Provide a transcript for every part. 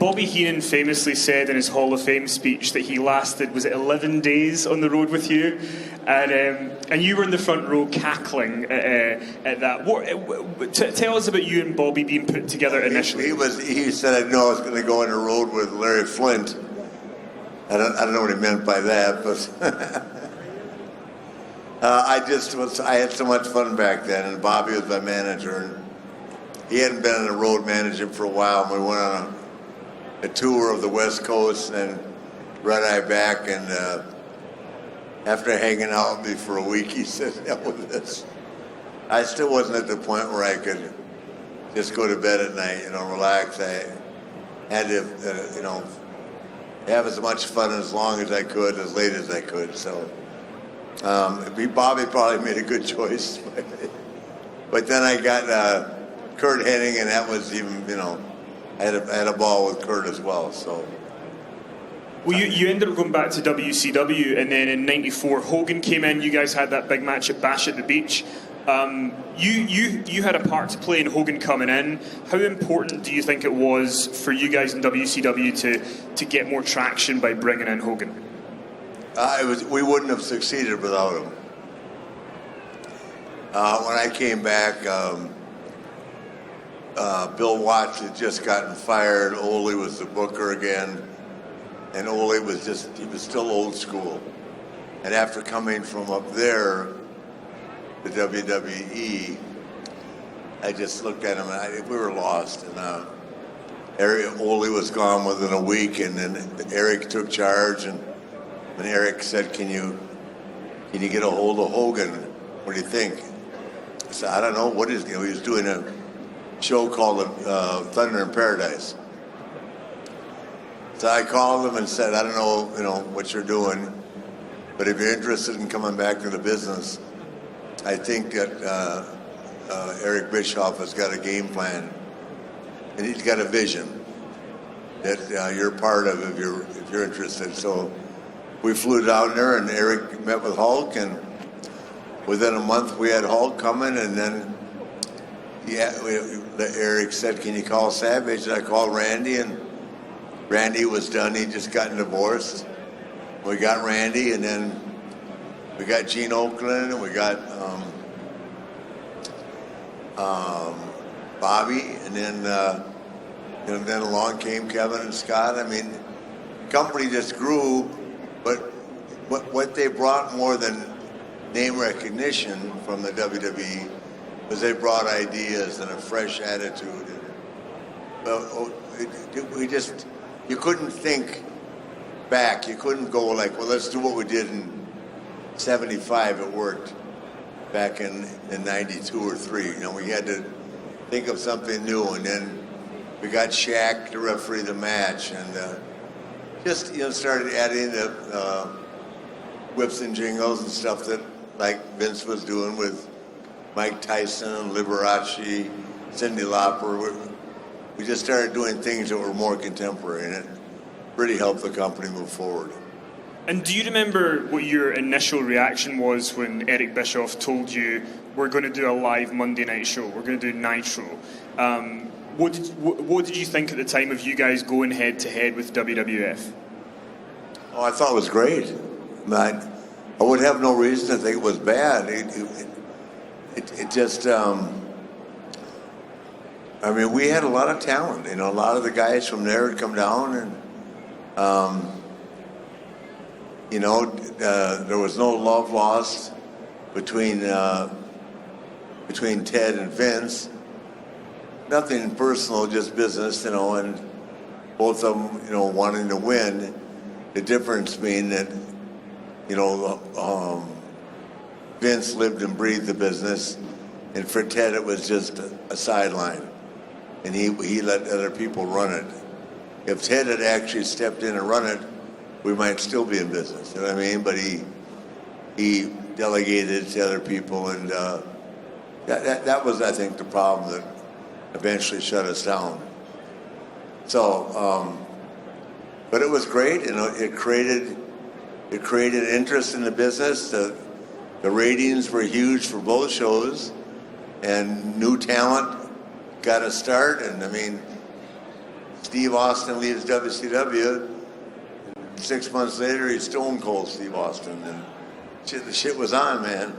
Bobby Heenan famously said in his Hall of Fame speech that he lasted, was it 11 days on the road with you? And you were in the front row cackling at that. Tell us about you and Bobby being put together initially. He said I know I was going to go on the road with Larry Flint. I don't know what he meant by that, but I had so much fun back then, and Bobby was my manager, and he hadn't been on the road managing for a while, and we went on a tour of the West Coast, and red eye back, and after hanging out with me for a week, he said, hell with this. I still wasn't at the point where I could just go to bed at night, relax. I had to, have as much fun as long as I could, as late as I could. So Bobby probably made a good choice. But then I got Kurt Hennig, and that was even, I had a ball with Kurt as well. So. Well, you ended up going back to WCW, and then in '94, Hogan came in. You guys had that big match at Bash at the Beach. You had a part to play in Hogan coming in. How important do you think it was for you guys in WCW to get more traction by bringing in Hogan? We wouldn't have succeeded without him. When I came back, Bill Watts had just gotten fired. Ole was the booker again. And Ole was he was still old school. And after coming from up there, the WWE, I just looked at him and we were lost. And Ole was gone within a week, and then Eric took charge. And when Eric said, "Can you get a hold of Hogan? What do you think?" I said, "I don't know. What is he was doing a show called Thunder in Paradise." So I called him and said, "I don't know, what you're doing, but if you're interested in coming back to the business, I think that Eric Bischoff has got a game plan, and he's got a vision that you're part of if you're interested." So we flew down there, and Eric met with Hulk, and within a month we had Hulk coming, and then Eric said, "Can you call Savage?" And I called Randy, and Randy was done. He just gotten divorced. We got Randy, and then we got Gene Oakland, and we got Bobby, and then along came Kevin and Scott. I mean, the company just grew, but what they brought more than name recognition from the WWE was they brought ideas and a fresh attitude. You couldn't think back. You couldn't go like, well, let's do what we did in '75. It worked back in '92 or '3. We had to think of something new, and then we got Shaq to referee the match, and started adding the whips and jingles and stuff that like Vince was doing with Mike Tyson, Liberace, Cyndi Lauper. We just started doing things that were more contemporary, and it really helped the company move forward. And do you remember what your initial reaction was when Eric Bischoff told you, "We're going to do a live Monday night show, we're going to do Nitro"? What did you think at the time of you guys going head to head with WWF? Oh, I thought it was great. I would have no reason to think it was bad. It just... we had a lot of talent. A lot of the guys from there had come down, and there was no love lost between Ted and Vince. Nothing personal, just business. And both of them, wanting to win. The difference being that, Vince lived and breathed the business, and for Ted it was just a sideline. And he let other people run it. If Ted had actually stepped in and run it, we might still be in business. You know what I mean? But he delegated it to other people, and that was, I think, the problem that eventually shut us down. So, but it was great. It created interest in the business. The ratings were huge for both shows, and new talent got a start. And Steve Austin leaves WCW. 6 months later, he's Stone Cold Steve Austin, and the shit was on, man.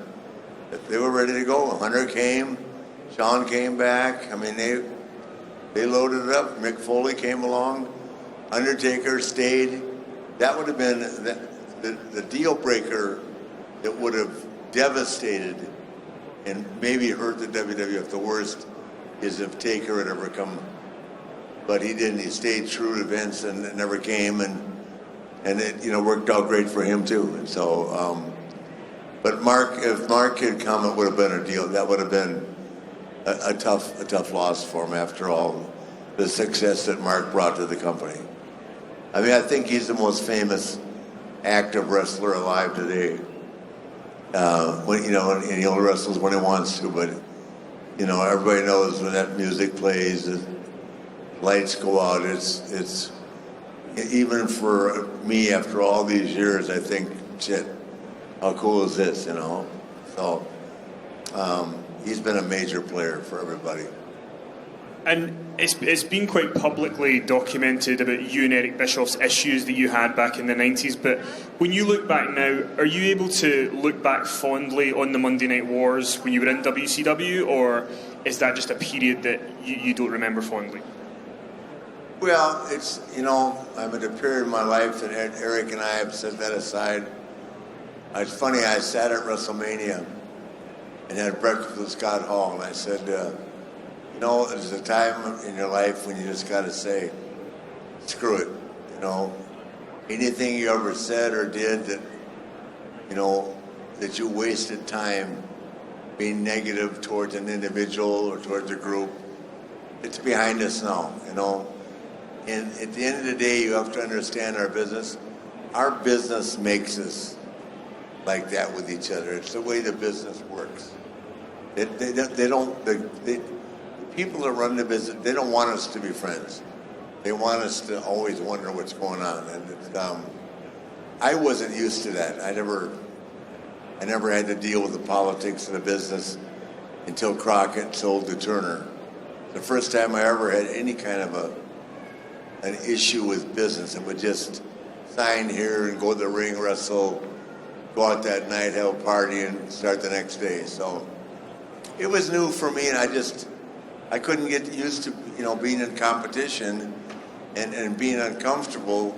They were ready to go. Hunter came, Shawn came back. I mean, they loaded it up. Mick Foley came along. Undertaker stayed. That would have been the deal breaker that would have devastated and maybe hurt the WWF. The worst is if Taker had ever come, but he didn't. He stayed true to Vince and it never came, and it worked out great for him too. And so, but if Mark had come, it would have been a deal. That would have been a tough loss for him after all the success that Mark brought to the company. I mean, I think he's the most famous active wrestler alive today. And he only wrestles when he wants to, but everybody knows when that music plays, the lights go out. It's even for me after all these years, I think, shit, how cool is this? So he's been a major player for everybody. And it's been quite publicly documented about you and Eric Bischoff's issues that you had back in the 90s, but when you look back now, are you able to look back fondly on the Monday Night Wars when you were in WCW, or is that just a period that you don't remember fondly? Well, it's, I'm at a period in my life that Eric and I have set that aside. It's funny, I sat at WrestleMania and had breakfast with Scott Hall, and I said, there's a time in your life when you just got to say, screw it. Anything you ever said or did that, that you wasted time being negative towards an individual or towards a group, it's behind us now, And at the end of the day, you have to understand our business. Our business makes us like that with each other. It's the way the business works. The people that run the business, they don't want us to be friends. They want us to always wonder what's going on. And I wasn't used to that. I never had to deal with the politics of the business until Crockett sold to Turner. The first time I ever had any kind of an issue with business. It would just sign here and go to the ring, wrestle, go out that night, have a party, and start the next day. So it was new for me, and I couldn't get used to being in competition and being uncomfortable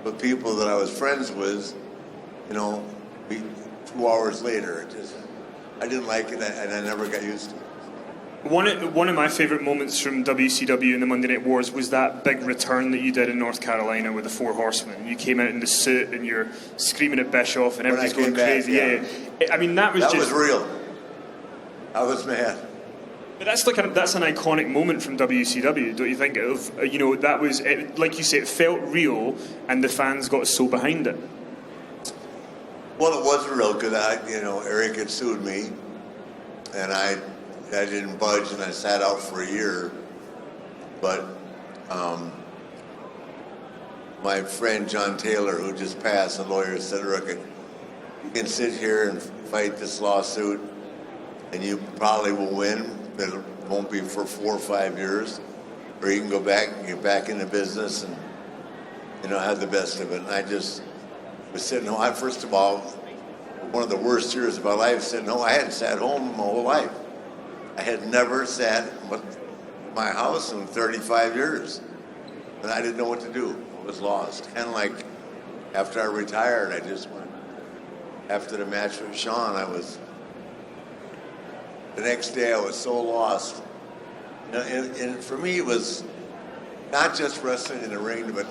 with people that I was friends with. 2 hours later, I didn't like it, and I never got used to it. One of my favourite moments from WCW in the Monday Night Wars was that big return that you did in North Carolina with the Four Horsemen. You came out in the suit and you're screaming at Bischoff and everybody's going crazy. Yeah. I mean, that was real. I was mad. But that's an iconic moment from WCW, don't you think? That was, like you say, it felt real, and the fans got so behind it. Well, it was real because Eric had sued me, and I didn't budge, and I sat out for a year. But my friend John Taylor, who just passed, a lawyer, said, "Rick, you can sit here and fight this lawsuit, and you probably will win. It won't be for 4 or 5 years, or you can go back and get back into business and have the best of it." And I just was sitting home. First of all, one of the worst years of my life, sitting home. I hadn't sat home my whole life. I had never sat in my house in 35 years, and I didn't know what to do. I was lost. Kind of like after I retired, I just went. After the match with Shawn, the next day I was so lost. And for me, it was not just wrestling in the ring, but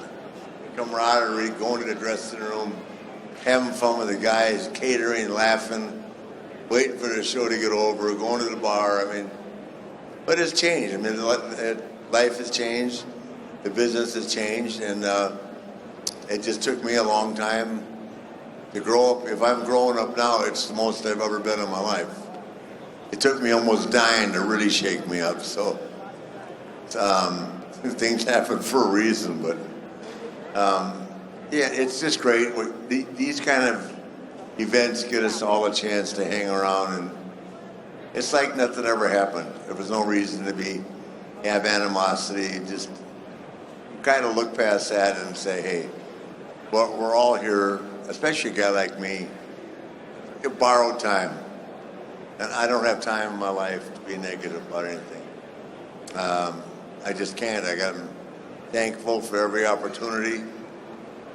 camaraderie, going to the dressing room, having fun with the guys, catering, laughing, waiting for the show to get over, going to the bar. But it's changed. Life has changed. The business has changed, and it just took me a long time to grow up. If I'm growing up now, it's the most I've ever been in my life. It took me almost dying to really shake me up. So things happen for a reason, but it's just great. These kind of events get us all a chance to hang around, and it's like nothing ever happened. There was no reason to have animosity. Just kind of look past that and say, hey, well, we're all here, especially a guy like me, borrowed time. And I don't have time in my life to be negative about anything. I just can't. I'm thankful for every opportunity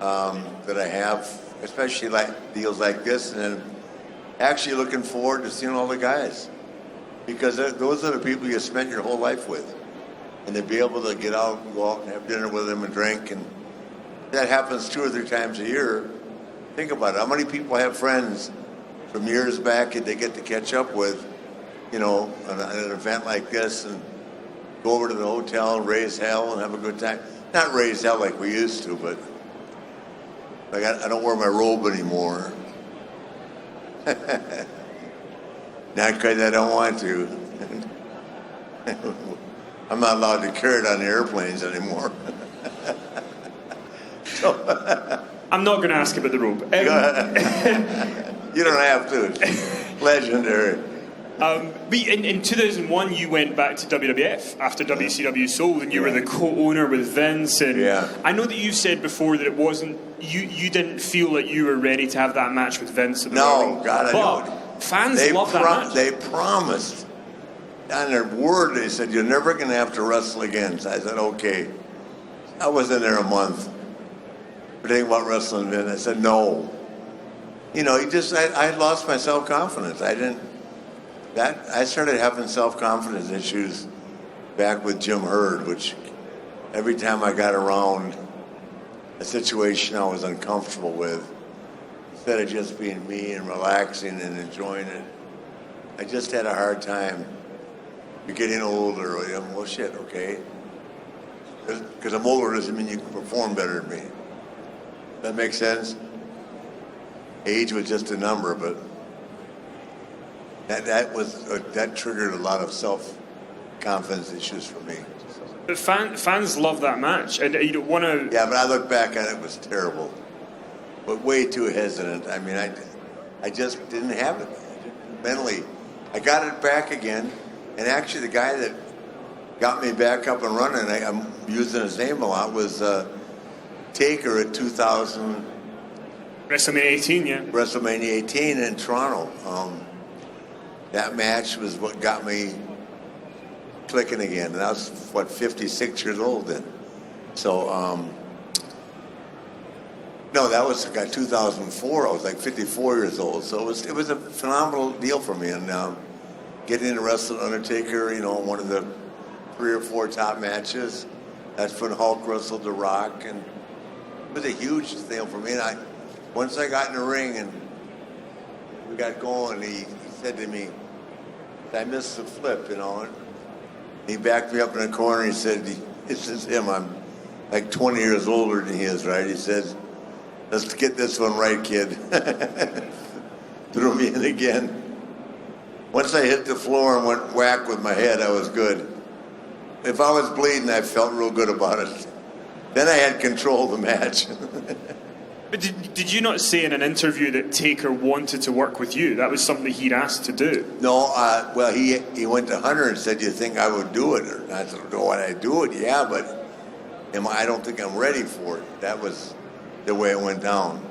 that I have, especially like deals like this, and then actually looking forward to seeing all the guys, because those are the people you spent your whole life with, and to be able to get out and go out and have dinner with them and drink, and that happens 2 or 3 times a year. Think about it. How many people have friends from years back that they get to catch up with, you know, on an event like this, and go over to the hotel, raise hell, and have a good time. Not raise hell like we used to, but like I don't wear my robe anymore. Not because I don't want to. I'm not allowed to carry it on the airplanes anymore. I'm not going to ask about the robe. You don't have to. It's legendary. But in 2001, you went back to WWF after WCW sold, and you were the co-owner with Vince. And I know that you said before that it wasn't you didn't feel like you were ready to have that match with Vince. No, God, I know. But fans love that match. They promised on their word. They said you're never going to have to wrestle again. So I said, okay. I was in there a month. Thinking about wrestling, Vince. I said no. You know, I lost my self-confidence. I started having self-confidence issues back with Jim Herd, which every time I got around a situation I was uncomfortable with, instead of just being me and relaxing and enjoying it, I just had a hard time. You're getting older. Well, shit, okay. Because I'm older doesn't mean you can perform better than me. That makes sense? Age was just a number, but that triggered a lot of self-confidence issues for me. But fans love that match, and you don't want to. Yeah, but I look back at it, it was terrible, but way too hesitant. I mean, I just didn't have it mentally. I got it back again, and actually, the guy that got me back up and running, I'm using his name a lot, was Taker at 2000. WrestleMania 18, yeah. WrestleMania 18 in Toronto. That match was what got me clicking again. And I was, 56 years old then. So, no, that was 2004. I was like 54 years old. So it was a phenomenal deal for me. And getting to wrestle Undertaker, you know, one of the 3 or 4 top matches. That's when Hulk wrestled The Rock. And it was a huge deal for me. And once I got in the ring and we got going, he said to me, I missed the flip, you know. And he backed me up in the corner. He said, this is him. I'm like 20 years older than he is, right? He says, let's get this one right, kid. Threw me in again. Once I hit the floor and went whack with my head, I was good. If I was bleeding, I felt real good about it. Then I had control of the match. But did you not say in an interview that Taker wanted to work with you? That was something he'd asked to do. No, well, he went to Hunter and said, do you think I would do it? And I said, no, would I do it? Yeah, but I don't think I'm ready for it. That was the way it went down.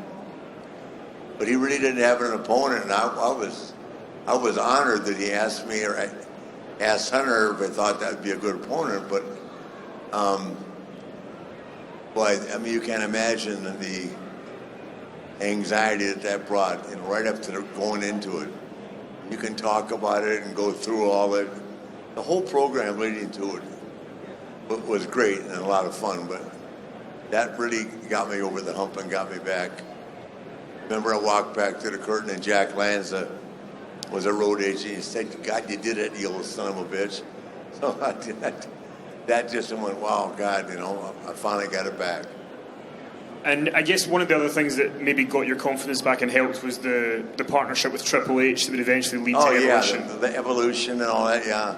But he really didn't have an opponent, and I was honored that he asked me, or I asked Hunter if I thought that would be a good opponent, but I mean, you can't imagine the anxiety that brought, you know, right up to going into it. You can talk about it and go through all it. The whole program leading to it was great and a lot of fun, but that really got me over the hump and got me back. Remember, I walked back to the curtain and Jack Lanza was a road agent. He said, God, you did it, you old son of a bitch. So I did that. That just went, wow, God, you know, I finally got it back. And I guess one of the other things that maybe got your confidence back and helped was the partnership with Triple H that would eventually lead to Evolution. Yeah, the Evolution and all that, yeah.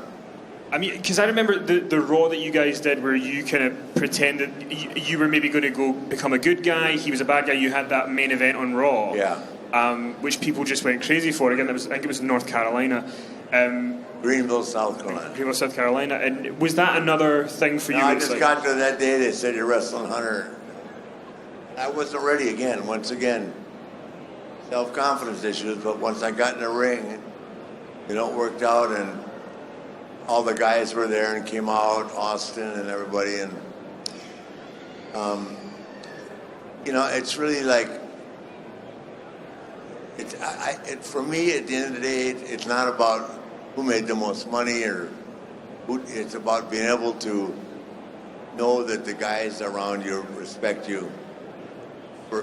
I mean, because I remember the Raw that you guys did where you kind of pretended you were maybe going to go become a good guy, he was a bad guy, you had that main event on Raw. Yeah. Which people just went crazy for. Again, I think it was in North Carolina. Greenville, South Carolina. Greenville, South Carolina. And was that another thing for you? No, I just got to that day. They said you're wrestling Hunter. I wasn't ready again. Once again, self-confidence issues. But once I got in the ring, it worked out, and all the guys were there and came out, Austin and everybody, and it's really like for me at the end of the day, it's not about who made the most money or who. It's about being able to know that the guys around you respect you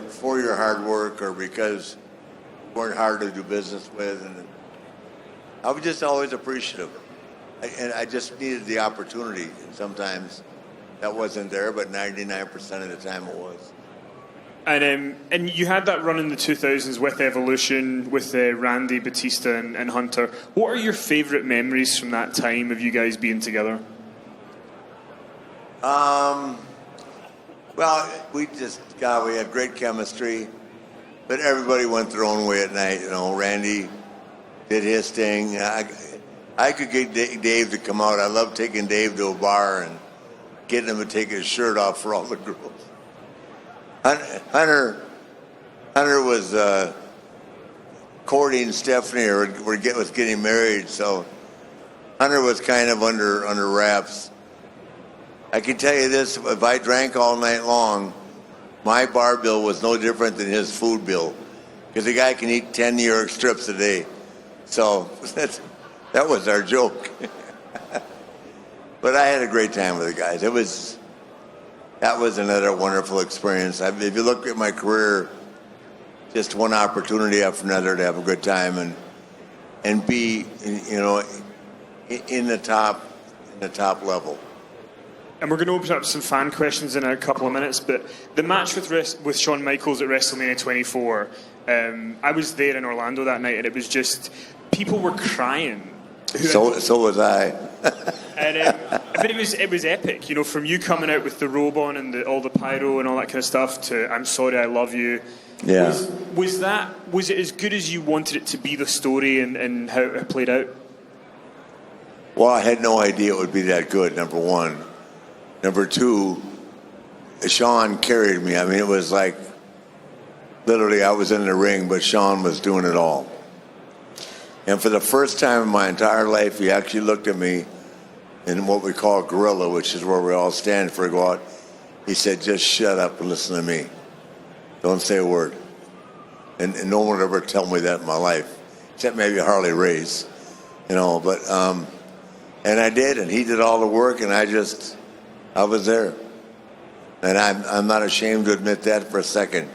for your hard work or because you weren't hard to do business with, and I was just always appreciative. And I just needed the opportunity, and sometimes that wasn't there, but 99% of the time it was. And you had that run in the 2000s with Evolution, with Randy, Batista, and Hunter. What are your favourite memories from that time of you guys being together? Well, we had great chemistry, but everybody went their own way at night. Randy did his thing. I could get Dave to come out. I love taking Dave to a bar and getting him to take his shirt off for all the girls. Hunter was courting Stephanie or was getting married, so Hunter was kind of under wraps. I can tell you this, if I drank all night long, my bar bill was no different than his food bill, because the guy can eat 10 New York strips a day. So that was our joke. But I had a great time with the guys. That was another wonderful experience. If you look at my career, just one opportunity after another to have a good time and be, in the top level. And we're going to open up some fan questions in a couple of minutes, but the match with Shawn Michaels at WrestleMania 24, I was there in Orlando that night, and it was just, people were crying. So was I. But it was epic, from you coming out with the robe on and all the pyro and all that kind of stuff to "I'm sorry, I love you." Yeah. Was it as good as you wanted it to be, the story and how it played out? Well, I had no idea it would be that good. Number one. Number two, Shawn carried me. I mean, it was like literally I was in the ring, but Shawn was doing it all. And for the first time in my entire life, he actually looked at me in what we call gorilla, which is where we all stand for a go out. He said, "Just shut up and listen to me. Don't say a word." And no one would ever tell me that in my life, except maybe Harley Race, But and I did, and he did all the work, and I was there. And I'm not ashamed to admit that for a second.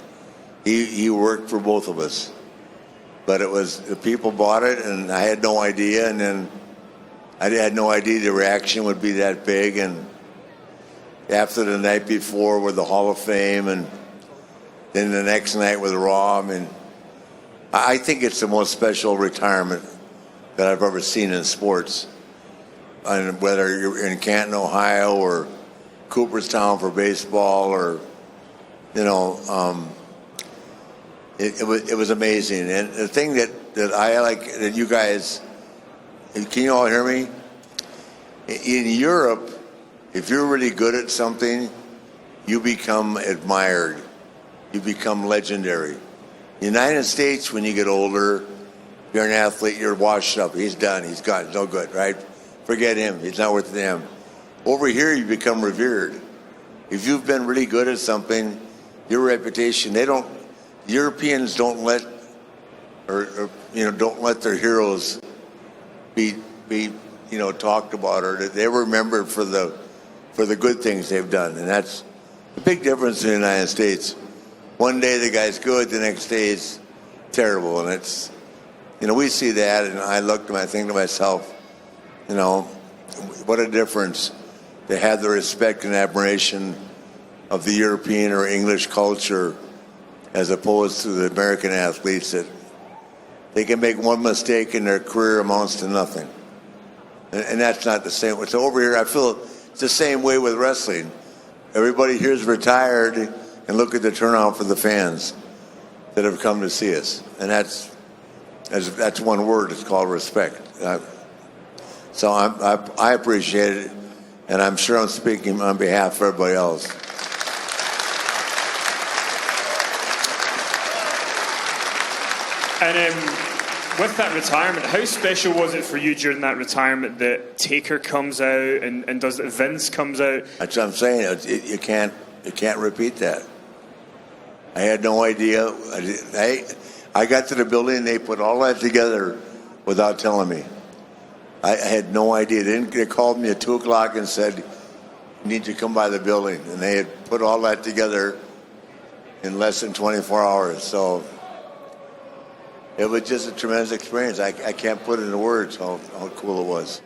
He worked for both of us. But it was, the people bought it, and I had no idea, and then I had no idea the reaction would be that big. And after the night before with the Hall of Fame, and then the next night with Raw, I think it's the most special retirement that I've ever seen in sports. And whether you're in Canton, Ohio, or Cooperstown for baseball, or it was amazing. And the thing that I like, that you guys, can you all hear me? In Europe, if you're really good at something, you become admired. You become legendary. United States, when you get older, you're an athlete, you're washed up. He's done, he's gone, no good, right? Forget him, he's not worth them. Over here, you become revered. If you've been really good at something, your reputation, Europeans don't let their heroes be talked about, or they're remembered for the good things they've done. And that's the big difference in the United States. One day the guy's good, the next day he's terrible. And it's, we see that, and I think to myself, what a difference to have the respect and admiration of the European or English culture, as opposed to the American athletes, that they can make one mistake and their career amounts to nothing. And that's not the same. So over here, I feel it's the same way with wrestling. Everybody here's retired, and look at the turnout for the fans that have come to see us. And that's one word. It's called respect. So I appreciate it, and I'm sure I'm speaking on behalf of everybody else. And with that retirement, how special was it for you during that retirement that Taker comes out and does that, Vince comes out? That's what I'm saying. You can't repeat that. I had no idea. I got to the building and they put all that together without telling me. I had no idea. They called me at 2 o'clock and said, "You need to come by the building," and they had put all that together in less than 24 hours. So it was just a tremendous experience. I can't put it into words how cool it was.